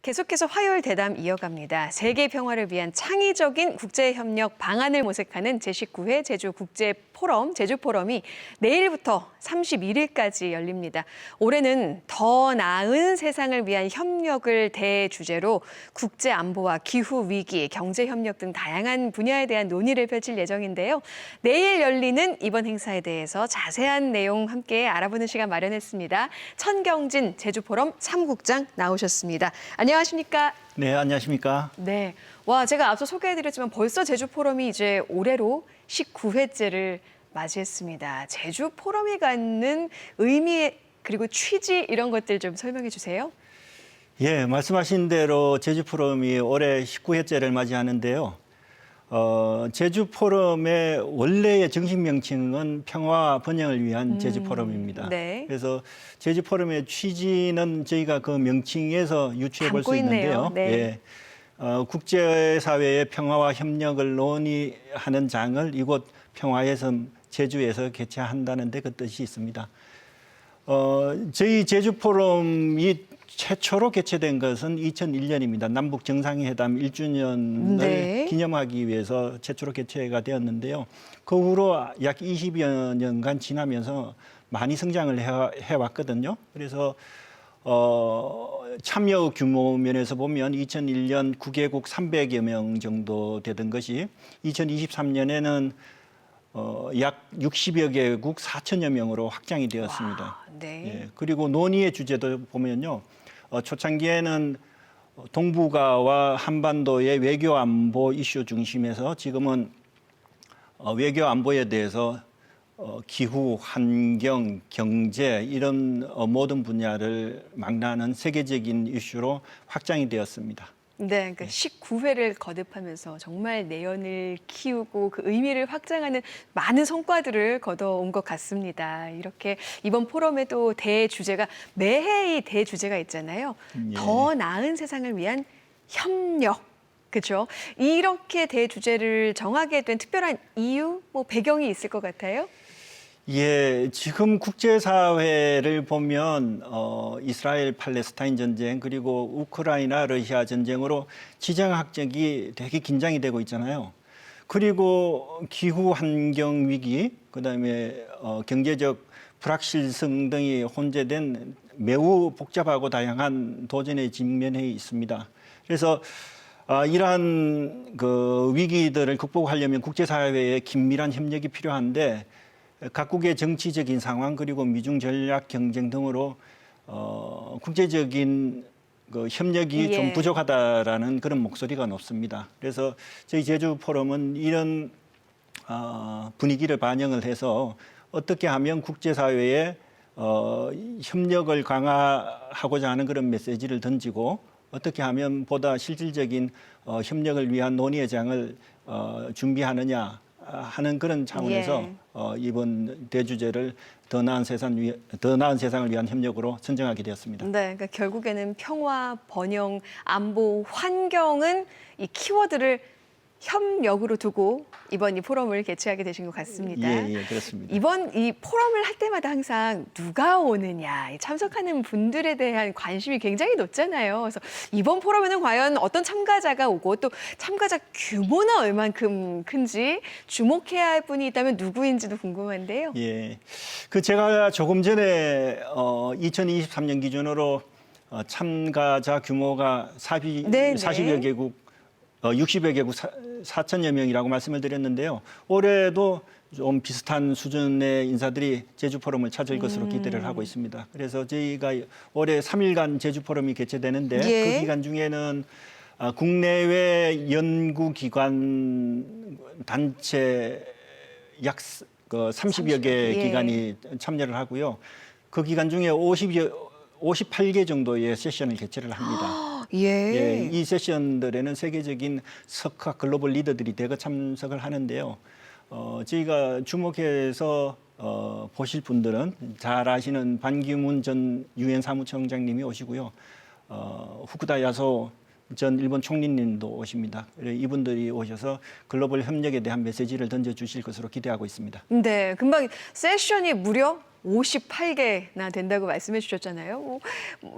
계속해서 화요일 대담 이어갑니다. 세계 평화를 위한 창의적인 국제협력 방안을 모색하는 제19회 제주국제포럼, 제주포럼이 내일부터 31일까지 열립니다. 올해는 더 나은 세상을 위한 협력을 대주제로 국제안보와 기후위기, 경제협력 등 다양한 분야에 대한 논의를 펼칠 예정인데요. 내일 열리는 이번 행사에 대해서 자세한 내용 함께 알아보는 시간 마련했습니다. 천경진 제주포럼 사무국장 나오셨습니다. 안녕하십니까? 네, 안녕하십니까? 네. 와, 제가 앞서 소개해드렸지만 벌써 제주포럼이 이제 올해로 19회째를 맞이했습니다. 제주포럼이 갖는 의미 그리고 취지 이런 것들 좀 설명해 주세요. 예, 말씀하신 대로 제주포럼이 올해 19회째를 맞이하는데요. 제주포럼의 원래의 정식 명칭은 평화와 번영을 위한 제주포럼입니다. 네. 그래서 제주포럼의 취지는 저희가 그 명칭에서 유추해 볼 수 있는데요. 네. 예, 국제사회의 평화와 협력을 논의하는 장을 이곳 평화의 섬 제주에서 개최한다는 데 그 뜻이 있습니다. 저희 제주포럼이 최초로 개최된 것은 2001년입니다. 남북 정상회담 1주년을 기념하기 위해서 최초로 개최가 되었는데요. 그 후로 약 20여 년간 지나면서 많이 성장을 해왔거든요. 그래서 참여 규모 면에서 보면 2001년 9개국 300여 명 정도 되던 것이 2023년에는 약 60여 개국 4천여 명으로 확장이 되었습니다. 와, 네. 예, 그리고 논의의 주제도 보면요. 초창기에는 동북아와 한반도의 외교 안보 이슈 중심에서 지금은 외교 안보에 대해서 기후, 환경, 경제 이런 모든 분야를 망라하는 세계적인 이슈로 확장이 되었습니다. 네, 그러니까 19회를 거듭하면서 정말 내연을 키우고 그 의미를 확장하는 많은 성과들을 거둬온 것 같습니다. 이렇게 이번 포럼의 또 대주제가 매해 이 대주제가 있잖아요. 예. 더 나은 세상을 위한 협력. 그렇죠? 이렇게 대주제를 정하게 된 특별한 이유, 배경이 있을 것 같아요. 예, 지금 국제사회를 보면 이스라엘 팔레스타인 전쟁 그리고 우크라이나 러시아 전쟁으로 지정학적이 되게 긴장이 되고 있잖아요. 그리고 기후 환경 위기, 그다음에 경제적 불확실성 등이 혼재된 매우 복잡하고 다양한 도전에 직면해 있습니다. 그래서 이러한 그 위기들을 극복하려면 국제사회의 긴밀한 협력이 필요한데 각국의 정치적인 상황 그리고 미중 전략 경쟁 등으로 국제적인 그 협력이 좀 부족하다라는 그런 목소리가 높습니다. 그래서 저희 제주 포럼은 이런 분위기를 반영을 해서 어떻게 하면 국제사회에 협력을 강화하고자 하는 그런 메시지를 던지고 어떻게 하면 보다 실질적인 협력을 위한 논의의 장을 준비하느냐 하는 그런 차원에서 이번 대주제를 더 나은 세상을 위한 협력으로 선정하게 되었습니다. 네, 그러니까 결국에는 평화, 번영, 안보, 환경은 이 키워드를 협력으로 두고 이번 이 포럼을 개최하게 되신 것 같습니다. 예, 그렇습니다. 이번 이 포럼을 할 때마다 항상 누가 오느냐, 참석하는 분들에 대한 관심이 굉장히 높잖아요. 그래서 이번 포럼에는 과연 어떤 참가자가 오고 또 참가자 규모는 얼만큼 큰지 주목해야 할 분이 있다면 누구인지도 궁금한데요. 예, 그 제가 조금 전에 2023년 기준으로 참가자 규모가 40여 개국 60여 개국 4천여 명이라고 말씀을 드렸는데요. 올해도 좀 비슷한 수준의 인사들이 제주포럼을 찾을 것으로 기대를 하고 있습니다. 그래서 저희가 올해 3일간 제주포럼이 개최되는데 그 기간 중에는 국내외 연구기관 단체 약 30여 개 기관이 참여를 하고요. 그 기간 중에 58개 정도의 세션을 개최를 합니다. 예, 이 세션들에는 세계적인 석학 글로벌 리더들이 대거 참석을 하는데요. 저희가 주목해서 보실 분들은 잘 아시는 반기문 전 유엔 사무총장님이 오시고요. 후쿠다 야소 전 일본 총리님도 오십니다. 이분들이 오셔서 글로벌 협력에 대한 메시지를 던져주실 것으로 기대하고 있습니다. 네, 금방 세션이 무려 58개나 된다고 말씀해 주셨잖아요.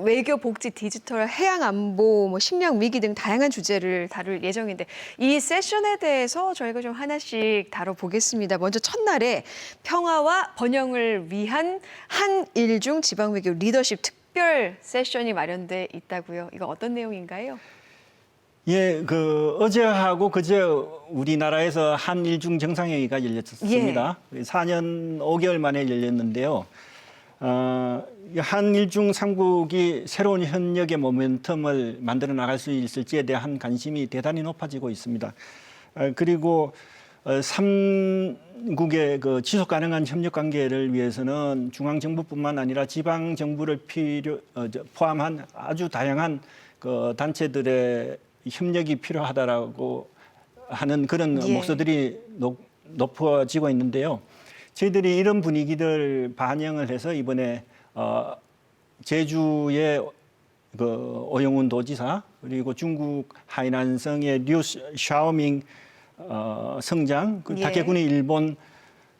외교, 복지, 디지털, 해양 안보, 식량 위기 등 다양한 주제를 다룰 예정인데 이 세션에 대해서 저희가 좀 하나씩 다뤄보겠습니다. 먼저 첫날에 평화와 번영을 위한 한일중 지방외교 리더십 특별 세션이 마련돼 있다고요. 이거 어떤 내용인가요? 예, 어제하고 그제 우리나라에서 한일중 정상회의가 열렸습니다. 4년 5개월 만에 열렸는데요. 한일중 삼국이 새로운 협력의 모멘텀을 만들어 나갈 수 있을지에 대한 관심이 대단히 높아지고 있습니다. 그리고 삼국의 지속 가능한 협력 관계를 위해서는 중앙 정부뿐만 아니라 지방 정부를 포함한 아주 다양한 단체들의 협력이 필요하다라고 하는 그런 목소들이 높아지고 있는데요. 저희들이 이런 분위기들 반영을 해서 이번에 제주의 오영훈 도지사 그리고 중국 하이난성의 류 샤오밍 성장, 타케구니 일본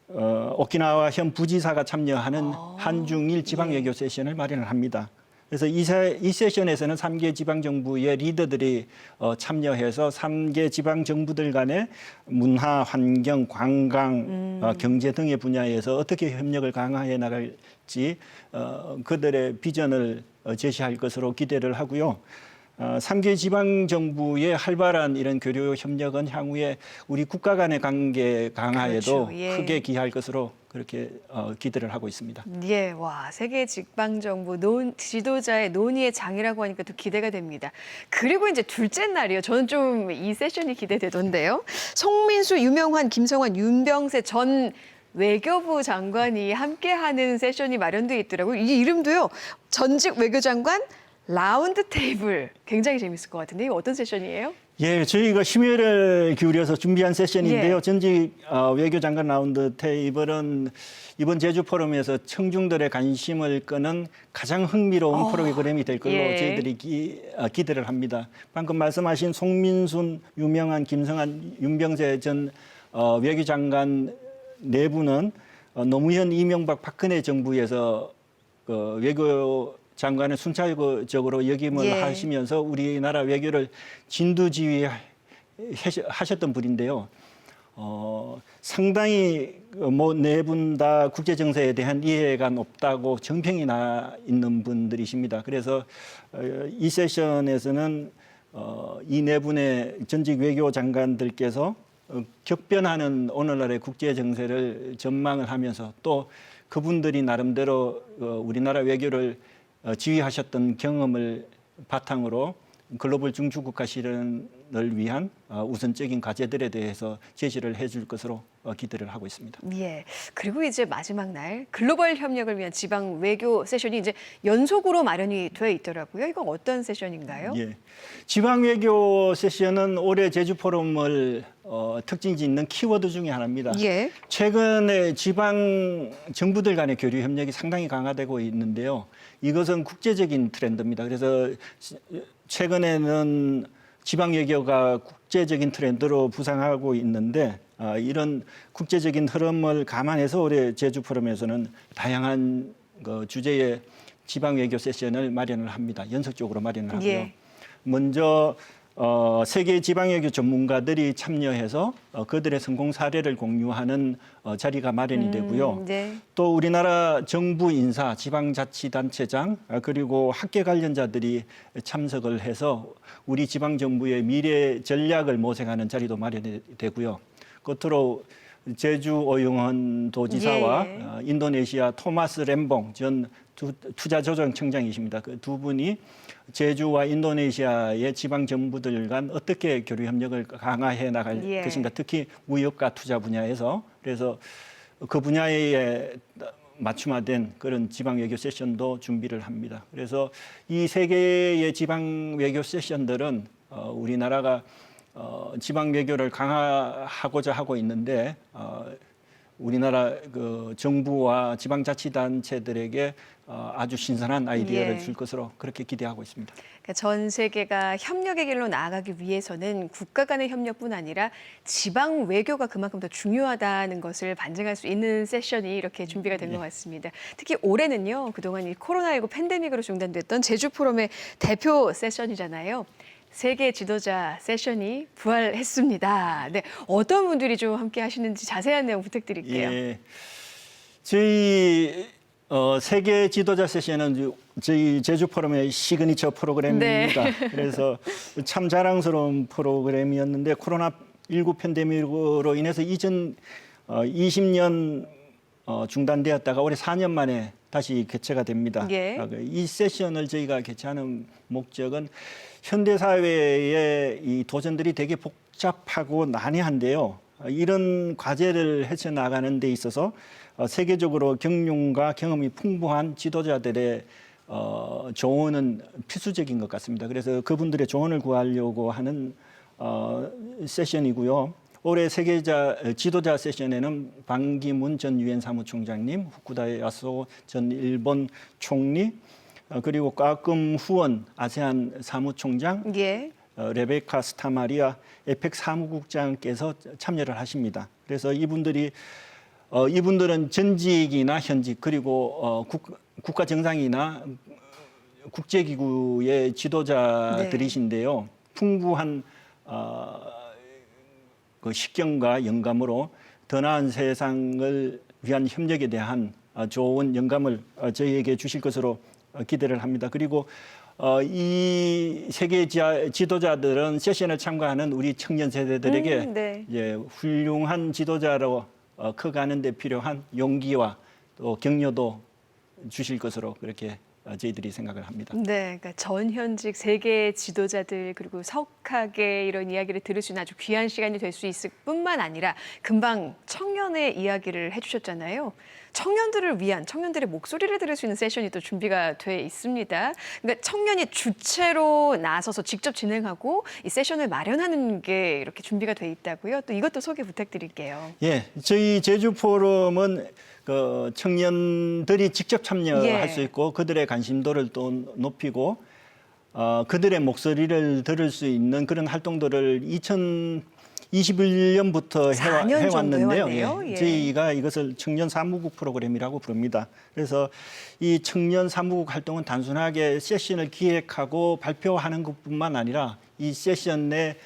오키나와 현 부지사가 참여하는 한중일 지방외교 세션을 마련을 합니다. 그래서 이 세션에서는 3개 지방정부의 리더들이 참여해서 3개 지방정부들 간의 문화, 환경, 관광, 경제 등의 분야에서 어떻게 협력을 강화해 나갈지 그들의 비전을 제시할 것으로 기대를 하고요. 3개 지방정부의 활발한 이런 교류 협력은 향후에 우리 국가 간의 관계 강화에도 크게 기여할 것으로 그렇게 기대를 하고 있습니다. 예, 와, 세계 지방정부 지도자의 논의의 장이라고 하니까 또 기대가 됩니다. 그리고 이제 둘째 날이요. 저는 좀 이 세션이 기대되던데요. 송민수, 유명환, 김성환, 윤병세 전 외교부 장관이 함께하는 세션이 마련돼 있더라고요. 이 이름도요. 전직 외교장관 라운드 테이블 굉장히 재밌을 것 같은데 이거 어떤 세션이에요? 예, 저희가 심혈을 기울여서 준비한 세션인데요. 전직 외교장관 라운드 테이블은 이번 제주 포럼에서 청중들의 관심을 끄는 가장 흥미로운 프로그램이 될 걸로 저희들이 기대를 합니다. 방금 말씀하신 송민순, 유명한, 김성한, 윤병세 전 외교장관 네 분은 노무현, 이명박, 박근혜 정부에서 외교 장관을 순차적으로 역임을 하시면서 우리나라 외교를 진두지휘하셨던 분인데요. 상당히 네 분 다 국제 정세에 대한 이해가 높다고 정평이 나 있는 분들이십니다. 그래서 이 세션에서는 이 네 분의 전직 외교 장관들께서 격변하는 오늘날의 국제 정세를 전망을 하면서 또 그분들이 나름대로 우리나라 외교를 지휘하셨던 경험을 바탕으로 글로벌 중추국가 실현을 위한 우선적인 과제들에 대해서 제시를 해줄 것으로 기대를 하고 있습니다. 예. 그리고 이제 마지막 날 글로벌 협력을 위한 지방 외교 세션이 이제 연속으로 마련이 돼 있더라고요. 이건 어떤 세션인가요? 예. 지방 외교 세션은 올해 제주 포럼을 특징 짓는 키워드 중에 하나입니다. 최근에 지방 정부들 간의 교류 협력이 상당히 강화되고 있는데요. 이것은 국제적인 트렌드입니다. 그래서 최근에는 지방 외교가 국제적인 트렌드로 부상하고 있는데 이런 국제적인 흐름을 감안해서 올해 제주 포럼에서는 다양한 주제의 지방 외교 세션을 마련을 합니다. 연속적으로 마련을 하고요. 먼저 세계 지방외교 전문가들이 참여해서 그들의 성공 사례를 공유하는 자리가 마련이 되고요. 또 우리나라 정부 인사, 지방자치단체장 그리고 학계 관련자들이 참석을 해서 우리 지방정부의 미래 전략을 모색하는 자리도 마련이 되고요. 끝으로 제주 오영헌 도지사와 인도네시아 토마스 램봉 전 투자조정청장이십니다. 그 두 분이 제주와 인도네시아의 지방 정부들 간 어떻게 교류 협력을 강화해 나갈 것인가, 특히 무역과 투자 분야에서. 그래서 그 분야에 맞춤화된 그런 지방 외교 세션도 준비를 합니다. 그래서 이 세 개의 지방 외교 세션들은 우리나라가 지방 외교를 강화하고자 하고 있는데 우리나라 그 정부와 지방자치단체들에게 아주 신선한 아이디어를 예. 줄 것으로 그렇게 기대하고 있습니다. 그러니까 전 세계가 협력의 길로 나아가기 위해서는 국가 간의 협력뿐 아니라 지방 외교가 그만큼 더 중요하다는 것을 반증할 수 있는 세션이 이렇게 준비가 된 것 같습니다. 특히 올해는요, 그동안 이 코로나19 팬데믹으로 중단됐던 제주 포럼의 대표 세션이잖아요. 세계 지도자 세션이 부활했습니다. 네, 어떤 분들이 좀 함께 하시는지 자세한 내용 부탁드릴게요. 예, 저희 세계 지도자 세션은 저희 제주 포럼의 시그니처 프로그램입니다. 네. 그래서 참 자랑스러운 프로그램이었는데 코로나19 팬데믹으로 인해서 2020년 중단되었다가 올해 4년 만에 다시 개최가 됩니다. 예. 이 세션을 저희가 개최하는 목적은 현대 사회의 이 도전들이 되게 복잡하고 난해한데요. 이런 과제를 헤쳐나가는 데 있어서 세계적으로 경륜과 경험이 풍부한 지도자들의 조언은 필수적인 것 같습니다. 그래서 그분들의 조언을 구하려고 하는 세션이고요. 올해 세계 지도자 세션에는 반기문 전 유엔 사무총장님, 후쿠다 야스오 전 일본 총리, 그리고 꽈끔 후원 아세안 사무총장, 예. 레베카 스타마리아 에펙 사무국장께서 참여를 하십니다. 그래서 이분들은 전직이나 현직 그리고 국가 정상이나 국제기구의 지도자들이신데요. 풍부한 그 식견과 영감으로 더 나은 세상을 위한 협력에 대한 좋은 영감을 저희에게 주실 것으로 기대를 합니다. 그리고 이 세계 지도자들은 세션에 참가하는 우리 청년 세대들에게 네. 이제 훌륭한 지도자로 커가는 데 필요한 용기와 또 격려도 주실 것으로 그렇게 저희들이 생각을 합니다. 네, 그러니까 전현직 세계 지도자들 그리고 석학의 이런 이야기를 들을 수 있는 아주 귀한 시간이 될 수 있을 뿐만 아니라 금방 청년의 이야기를 해주셨잖아요. 청년들을 위한 청년들의 목소리를 들을 수 있는 세션이 또 준비가 돼 있습니다. 그러니까 청년이 주체로 나서서 직접 진행하고 이 세션을 마련하는 게 이렇게 준비가 돼 있다고요. 또 이것도 소개 부탁드릴게요. 예, 저희 제주 포럼은 그 청년들이 직접 참여할 예. 수 있고 그들의 관심도를 또 높이고 그들의 목소리를 들을 수 있는 그런 활동들을 2021년부터 4년 정도 해왔는데요. 해왔네요. 예. 저희가 이것을 청년 사무국 프로그램이라고 부릅니다. 그래서 이 청년 사무국 활동은 단순하게 세션을 기획하고 발표하는 것뿐만 아니라 이 세션에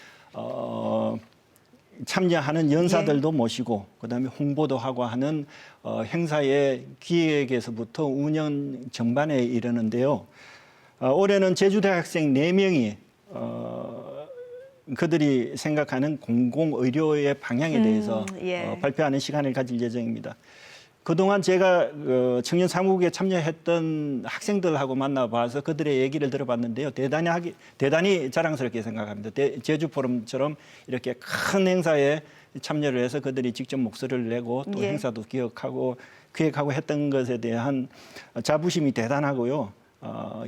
참여하는 연사들도 모시고 그다음에 홍보도 하고 하는 행사의 기획에서부터 운영 전반에 이르는데요. 올해는 제주대학생 4명이 그들이 생각하는 공공의료의 방향에 대해서 예. 발표하는 시간을 가질 예정입니다. 그동안 제가 청년 사무국에 참여했던 학생들하고 만나봐서 그들의 얘기를 들어봤는데요. 대단히 자랑스럽게 생각합니다. 제주 포럼처럼 이렇게 큰 행사에 참여를 해서 그들이 직접 목소리를 내고 또 예. 행사도 기획하고 했던 것에 대한 자부심이 대단하고요.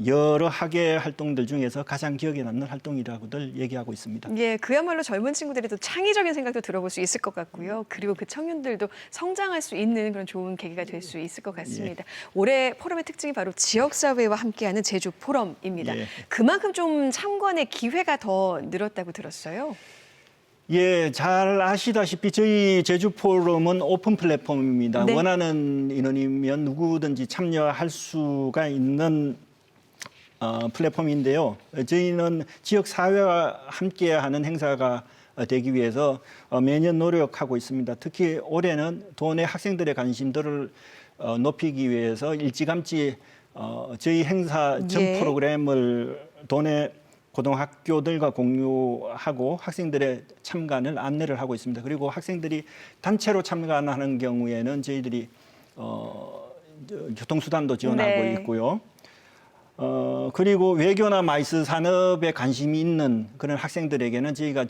여러 학예 활동들 중에서 가장 기억에 남는 활동이라고들 얘기하고 있습니다. 예, 그야말로 젊은 친구들이 또 창의적인 생각도 들어볼 수 있을 것 같고요. 그리고 그 청년들도 성장할 수 있는 그런 좋은 계기가 될 수 있을 것 같습니다. 올해 포럼의 특징이 바로 지역사회와 함께하는 제주 포럼입니다. 예. 그만큼 좀 참관의 기회가 더 늘었다고 들었어요. 예, 잘 아시다시피 저희 제주 포럼은 오픈 플랫폼입니다. 네. 원하는 인원이면 누구든지 참여할 수가 있는 플랫폼인데요. 저희는 지역 사회와 함께하는 행사가 되기 위해서 매년 노력하고 있습니다. 특히 올해는 도내 학생들의 관심도를 높이기 위해서 일찌감치 저희 행사 전 예. 프로그램을 도내 고등학교들과 공유하고 학생들의 참관을 안내를 하고 있습니다. 그리고 학생들이 단체로 참관하는 경우에는 저희들이 교통수단도 지원하고 네. 있고요. 그리고 외교나 마이스 산업에 관심이 있는 그런 학생들에게는 저희가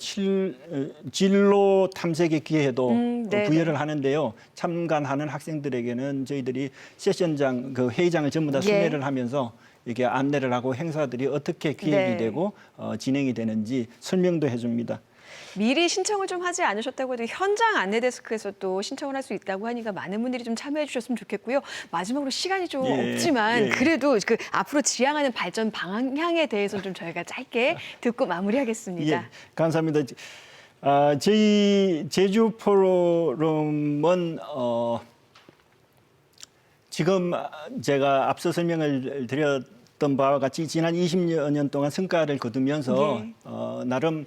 진로 탐색의 기회도 네네. 부여를 하는데요. 참관하는 학생들에게는 저희들이 세션장, 그 회의장을 전부 다 예. 순회를 하면서 이렇게 안내를 하고 행사들이 어떻게 기획이 네. 되고 진행이 되는지 설명도 해줍니다. 미리 신청을 좀 하지 않으셨다고 해도 현장 안내데스크에서 또 신청을 할 수 있다고 하니까 많은 분들이 좀 참여해 주셨으면 좋겠고요. 마지막으로 시간이 좀 없지만 그래도 그 앞으로 지향하는 발전 방향에 대해서 좀 저희가 짧게 듣고 마무리하겠습니다. 예, 감사합니다. 저희 제주 포럼은 지금 제가 앞서 설명을 드렸던 바와 같이 지난 20여 년 동안 성과를 거두면서 나름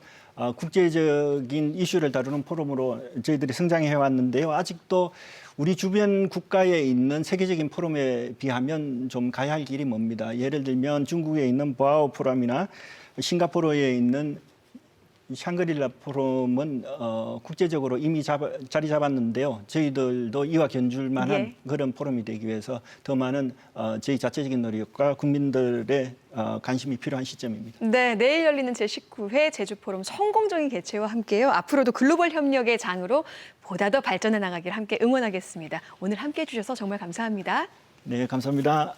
국제적인 이슈를 다루는 포럼으로 저희들이 성장해 왔는데요. 아직도 우리 주변 국가에 있는 세계적인 포럼에 비하면 좀 가야 할 길이 멉니다. 예를 들면 중국에 있는 보아오 포럼이나 싱가포르에 있는 샹그릴라 포럼은 국제적으로 이미 자리 잡았는데요. 저희들도 이와 견줄 만한 그런 포럼이 되기 위해서 더 많은 저희 자체적인 노력과 국민들의 관심이 필요한 시점입니다. 네, 내일 열리는 제19회 제주포럼 성공적인 개최와 함께요. 앞으로도 글로벌 협력의 장으로 보다 더 발전해 나가길 함께 응원하겠습니다. 오늘 함께해 주셔서 정말 감사합니다. 네, 감사합니다.